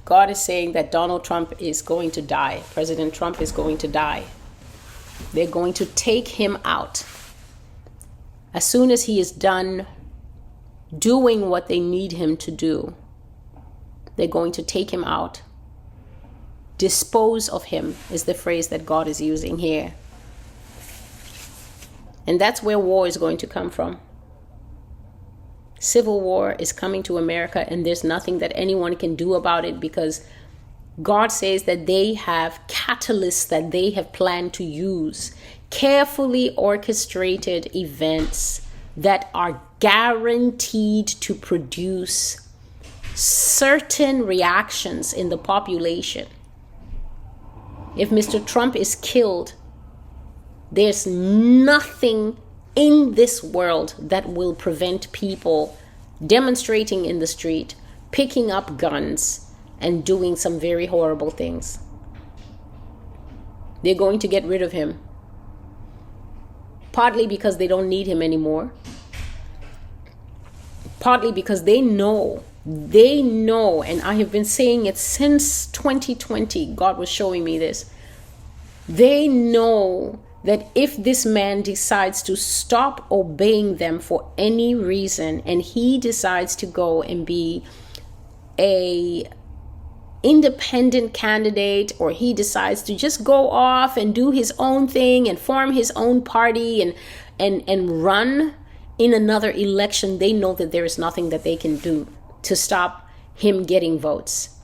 God is saying that Donald Trump is going to die. President Trump is going to die. They're going to take him out. As soon as he is done doing what they need him to do, they're going to take him out. Dispose of him is the phrase that God is using here. And that's where war is going to come from. Civil war is coming to America, and there's nothing that anyone can do about it, because God says that they have catalysts that they have planned to use, carefully orchestrated events that are guaranteed to produce certain reactions in the population. If Mr. Trump is killed, there's nothing in this world that will prevent people demonstrating in the street, picking up guns, and doing some very horrible things. They're going to get rid of him. Partly because they don't need him anymore. Partly because they know, and I have been saying it since 2020, God was showing me this. They know that if this man decides to stop obeying them for any reason, and he decides to go and be a independent candidate, or he decides to just go off and do his own thing and form his own party and run in another election, they know that there is nothing that they can do to stop him getting votes.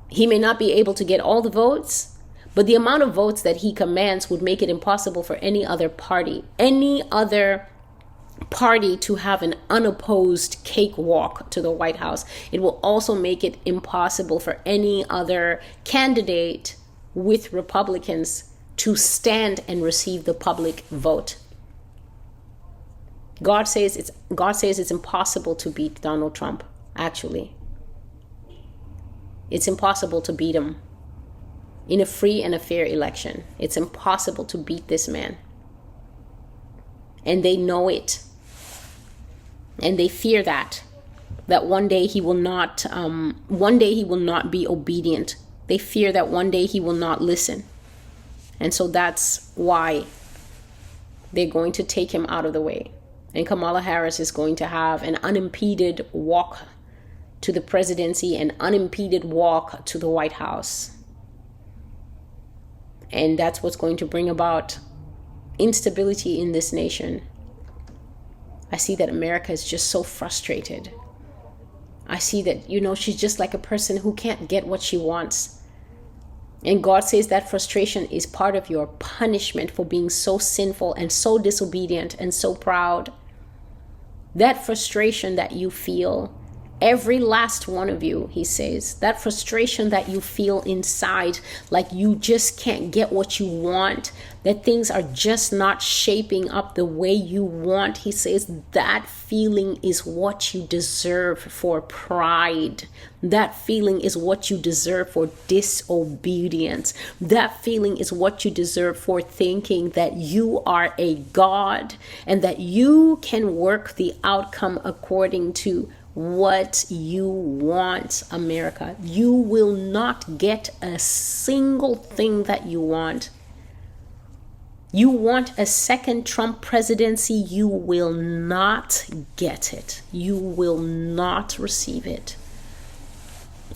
He may not be able to get all the votes, but the amount of votes that he commands would make it impossible for any other party to have an unopposed cakewalk to the White House. It will also make it impossible for any other candidate with Republicans to stand and receive the public vote. God says it's impossible to beat Donald Trump, actually. It's impossible to beat him. In a free and a fair election, it's impossible to beat this man. And they know it. And they fear that one day he will not be obedient. They fear that one day he will not listen. And so that's why they're going to take him out of the way. And Kamala Harris is going to have an unimpeded walk to the presidency, an unimpeded walk to the White House. And that's what's going to bring about instability in this nation. I see that America is just so frustrated. I see that, she's just like a person who can't get what she wants. And God says that frustration is part of your punishment for being so sinful and so disobedient and so proud. That frustration that you feel, every last one of you, he says, that frustration that you feel inside, like you just can't get what you want, that things are just not shaping up the way you want, he says, that feeling is what you deserve for pride. That feeling is what you deserve for disobedience. That feeling is what you deserve for thinking that you are a God and that you can work the outcome according to what you want, America. You will not get a single thing that you want. You want a second Trump presidency, you will not get it. You will not receive it.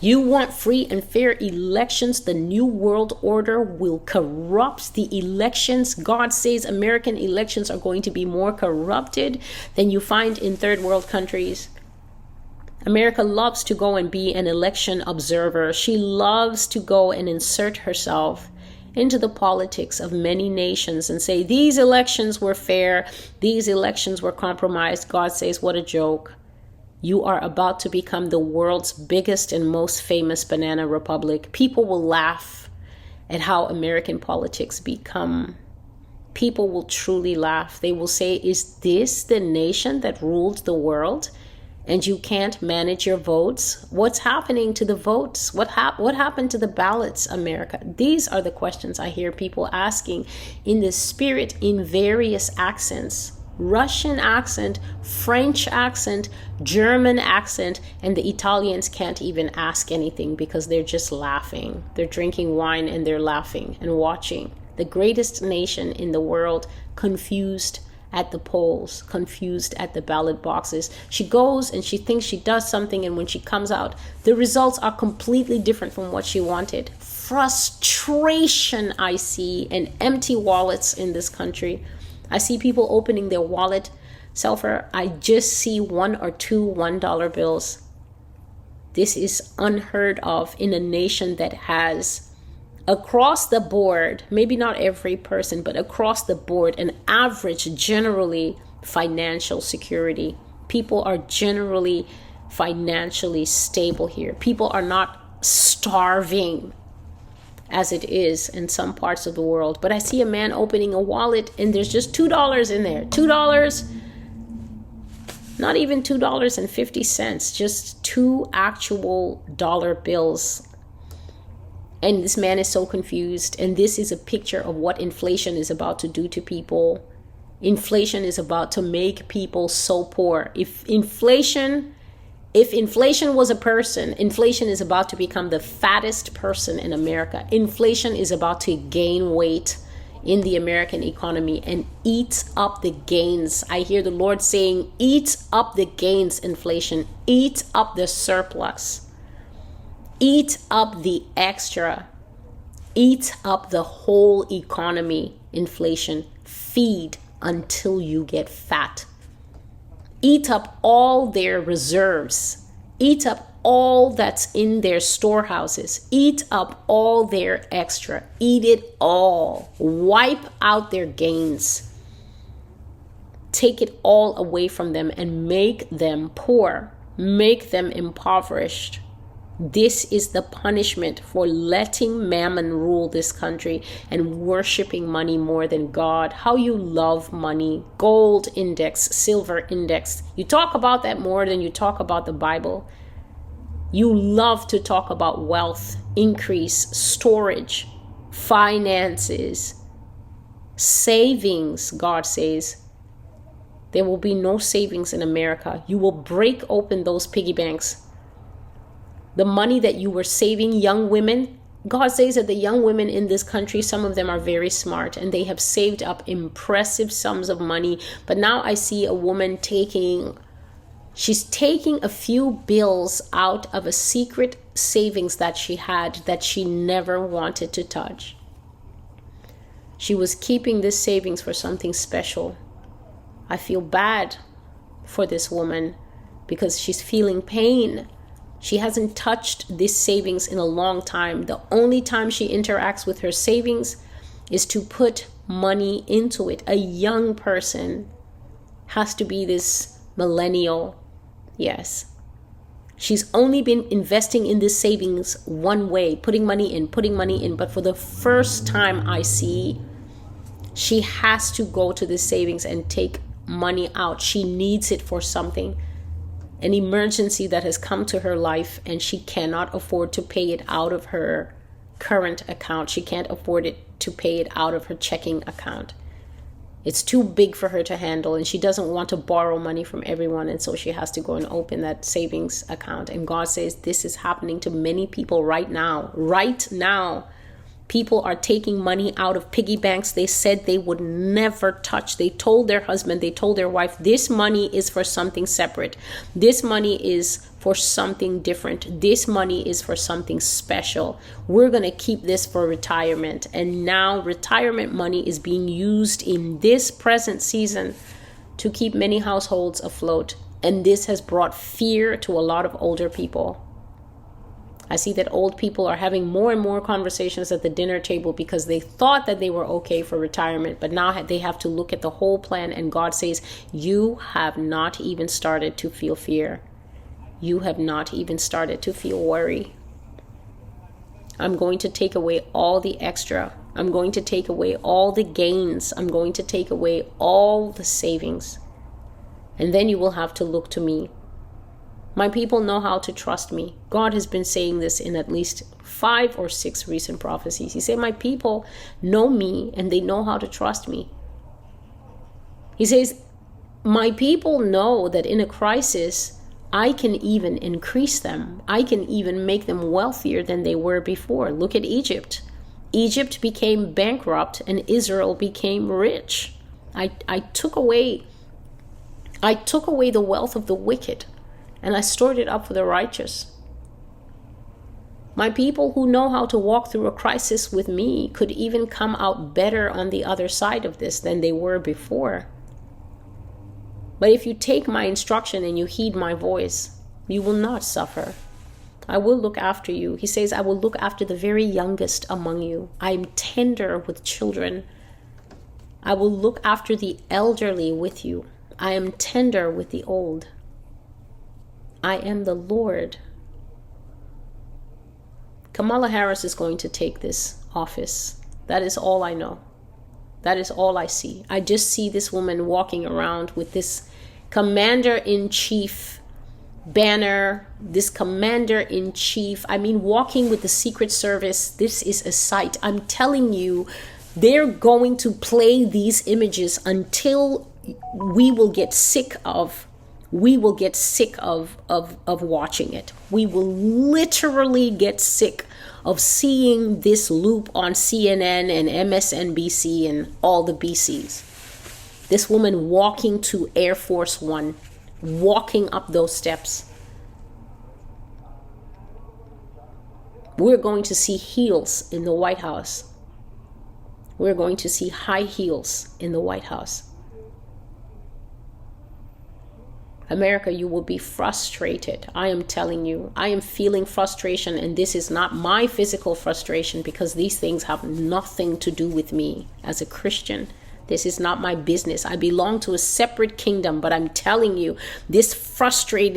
You want free and fair elections. The New World Order will corrupt the elections. God says American elections are going to be more corrupted than you find in third world countries. America loves to go and be an election observer. She loves to go and insert herself into the politics of many nations and say, these elections were fair, these elections were compromised. God says, what a joke. You are about to become the world's biggest and most famous banana republic. People will laugh at how American politics become. People will truly laugh. They will say, is this the nation that ruled the world? And you can't manage your votes? What's happening to the votes? What happened to the ballots, America? These are the questions I hear people asking in the spirit in various accents. Russian accent, French accent, German accent, and the Italians can't even ask anything because they're just laughing. They're drinking wine and they're laughing and watching. The greatest nation in the world, confused at the polls, confused at the ballot boxes. She goes and she thinks she does something, and when she comes out, the results are completely different from what she wanted. Frustration I see, and empty wallets in this country. I see people opening their wallet. Selfer, I just see one or two $1 bills. This is unheard of in a nation that has, across the board, maybe not every person, but across the board, an average, generally, financial security. People are generally financially stable here. People are not starving as it is in some parts of the world. But I see a man opening a wallet and there's just $2 in there. $2, not even $2.50, just two actual dollar bills. And this man is so confused. And this is a picture of what inflation is about to do to people. Inflation is about to make people so poor. If inflation was a person, inflation is about to become the fattest person in America. Inflation is about to gain weight in the American economy and eat up the gains. I hear the Lord saying, eat up the gains, inflation. Eat up the surplus. Eat up the extra. Eat up the whole economy, inflation. Feed until you get fat. Eat up all their reserves. Eat up all that's in their storehouses. Eat up all their extra. Eat it all. Wipe out their gains. Take it all away from them and make them poor. Make them impoverished. This is the punishment for letting mammon rule this country and worshiping money more than God. How you love money. Gold index, silver index. You talk about that more than you talk about the Bible. You love to talk about wealth, increase, storage, finances, savings. God says there will be no savings in America. You will break open those piggy banks. The money that you were saving, young women, God says that the young women in this country, some of them are very smart and they have saved up impressive sums of money. But now I see a woman she's taking a few bills out of a secret savings that she had that she never wanted to touch. She was keeping this savings for something special. I feel bad for this woman because she's feeling pain. She hasn't touched this savings in a long time. The only time she interacts with her savings is to put money into it. A young person has to be this millennial. Yes. She's only been investing in this savings one way, putting money in. But for the first time I see, she has to go to this savings and take money out. She needs it for something. An emergency that has come to her life and she cannot afford to pay it out of her current account. She can't afford it to pay it out of her checking account. It's too big for her to handle and she doesn't want to borrow money from everyone, and so she has to go and open that savings account. And God says this is happening to many people right now. Right now. People are taking money out of piggy banks they said they would never touch. They told their husband, they told their wife, this money is for something separate. This money is for something different. This money is for something special. We're going to keep this for retirement. And now retirement money is being used in this present season to keep many households afloat. And this has brought fear to a lot of older people. I see that old people are having more and more conversations at the dinner table because they thought that they were okay for retirement, but now they have to look at the whole plan. And God says, you have not even started to feel fear. You have not even started to feel worry. I'm going to take away all the extra. I'm going to take away all the gains. I'm going to take away all the savings. And then you will have to look to me. My people know how to trust me. God has been saying this in at least 5 or 6 recent prophecies. He said, my people know me and they know how to trust me. He says, My people know that in a crisis, I can even increase them. I can even make them wealthier than they were before. Look at Egypt. Egypt became bankrupt and Israel became rich. I took away the wealth of the wicked and I stored it up for the righteous. My people who know how to walk through a crisis with me could even come out better on the other side of this than they were before. But if you take my instruction and you heed my voice, you will not suffer. I will look after you. He says, I will look after the very youngest among you. I am tender with children. I will look after the elderly with you. I am tender with the old. I am the Lord. Kamala Harris is going to take this office. That is all I know. That is all I see. I just see this woman walking around with this commander-in-chief banner, this commander-in-chief. I mean, walking with the Secret Service. This is a sight. I'm telling you, they're going to play these images until we will get sick of watching it. We will literally get sick of seeing this loop on CNN and MSNBC and all the BCs. This woman walking to Air Force One, walking up those steps. We're going to see heels in the White House. We're going to see high heels in the White House. America, you will be frustrated. I am telling you, I am feeling frustration, and this is not my physical frustration because these things have nothing to do with me as a Christian. This is not my business. I belong to a separate kingdom, but I'm telling you, this frustration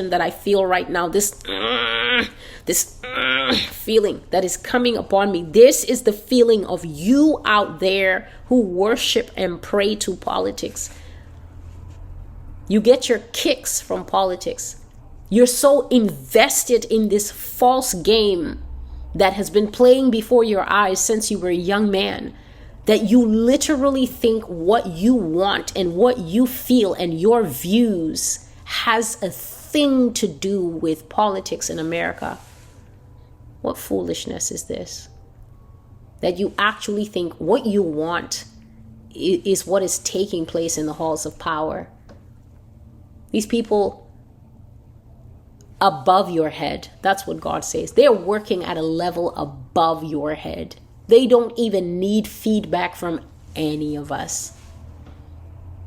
that I feel right now, this feeling that is coming upon me, this is the feeling of you out there who worship and pray to politics. You get your kicks from politics. You're so invested in this false game that has been playing before your eyes since you were a young man that you literally think what you want and what you feel and your views has a thing to do with politics in America. What foolishness is this? That you actually think what you want is what is taking place in the halls of power. These people above your head, that's what God says. They're working at a level above your head. They don't even need feedback from any of us.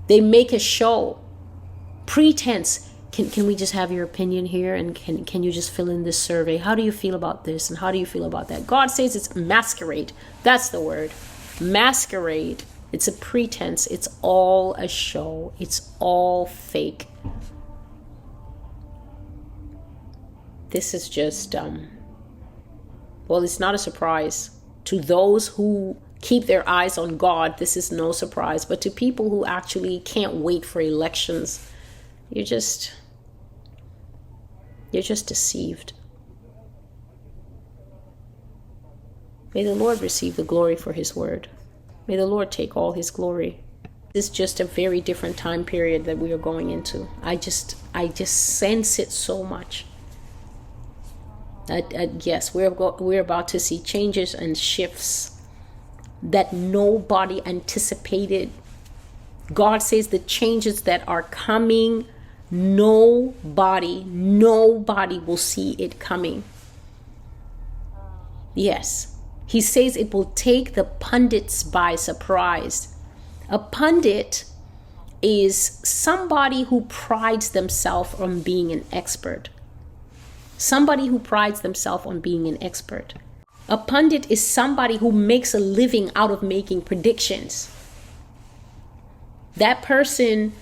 They make a show, pretense. Can we just have your opinion here? And can you just fill in this survey? How do you feel about this? And how do you feel about that? God says it's masquerade. That's the word. Masquerade. It's a pretense. It's all a show. It's all fake. This is just, it's not a surprise. To those who keep their eyes on God, this is no surprise. But to people who actually can't wait for elections, you're just deceived. May the Lord receive the glory for his word. May the Lord take all his glory. This is just a very different time period that we are going into. I just sense it so much. Yes, we're about to see changes and shifts that nobody anticipated. God says the changes that are coming, nobody will see it coming. Yes, he says it will take the pundits by surprise. A pundit is somebody who prides themselves on being an expert. Somebody who prides themselves on being an expert. A pundit is somebody who makes a living out of making predictions. That person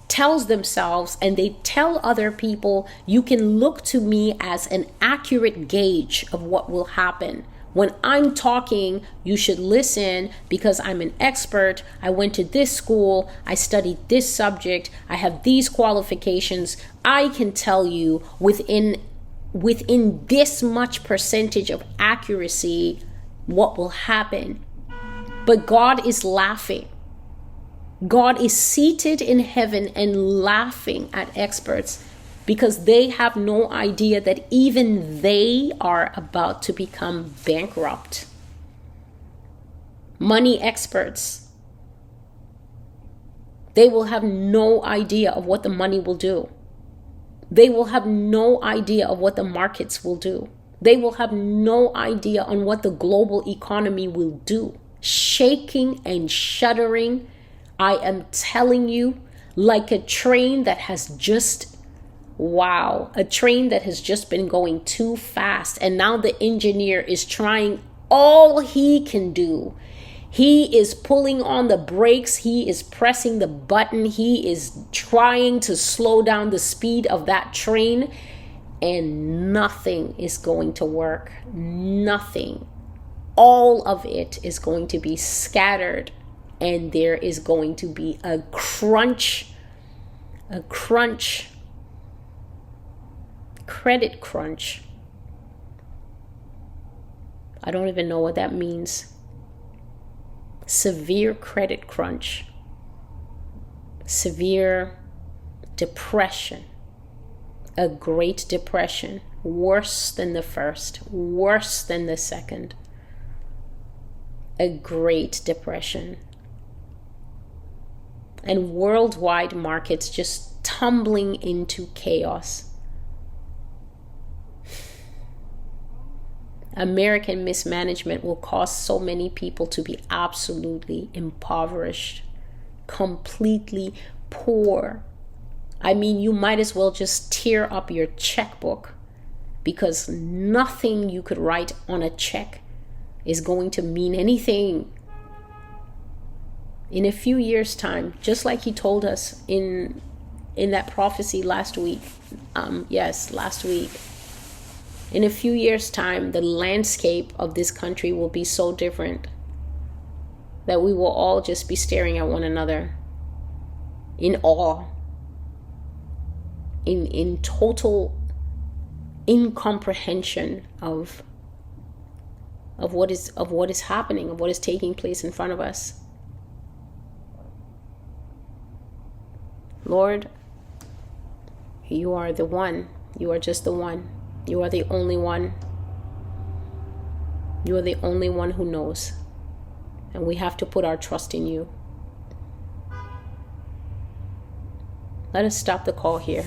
tells themselves and they tell other people, you can look to me as an accurate gauge of what will happen. When I'm talking, you should listen because I'm an expert. I went to this school. I studied this subject. I have these qualifications. I can tell you within this much percentage of accuracy what will happen. But God is laughing. God is seated in heaven and laughing at experts because they have no idea that even they are about to become bankrupt. Money experts, they will have no idea of what the money will do. They will have no idea of what the markets will do. They will have no idea on what the global economy will do. Shaking and shuddering, I am telling you, like a train that has just, a train that has just been going too fast. And now the engineer is trying all he can do. He is pulling on the brakes. He is pressing the button. He is trying to slow down the speed of that train. And nothing is going to work. Nothing. All of it is going to be scattered. And there is going to be a crunch, credit crunch. I don't even know what that means. Severe credit crunch, severe depression, a great depression, worse than the first, worse than the second, a great depression. And worldwide markets just tumbling into chaos. American mismanagement will cause so many people to be absolutely impoverished, completely poor. I mean, you might as well just tear up your checkbook because nothing you could write on a check is going to mean anything. In a few years' time, just like he told us in that prophecy last week, last week, in a few years' time, the landscape of this country will be so different that we will all just be staring at one another in awe, in total incomprehension of what is happening, of what is taking place in front of us. Lord, you are the one. You are just the one. You are the only one. You are the only one who knows. And we have to put our trust in you. Let us stop the call here.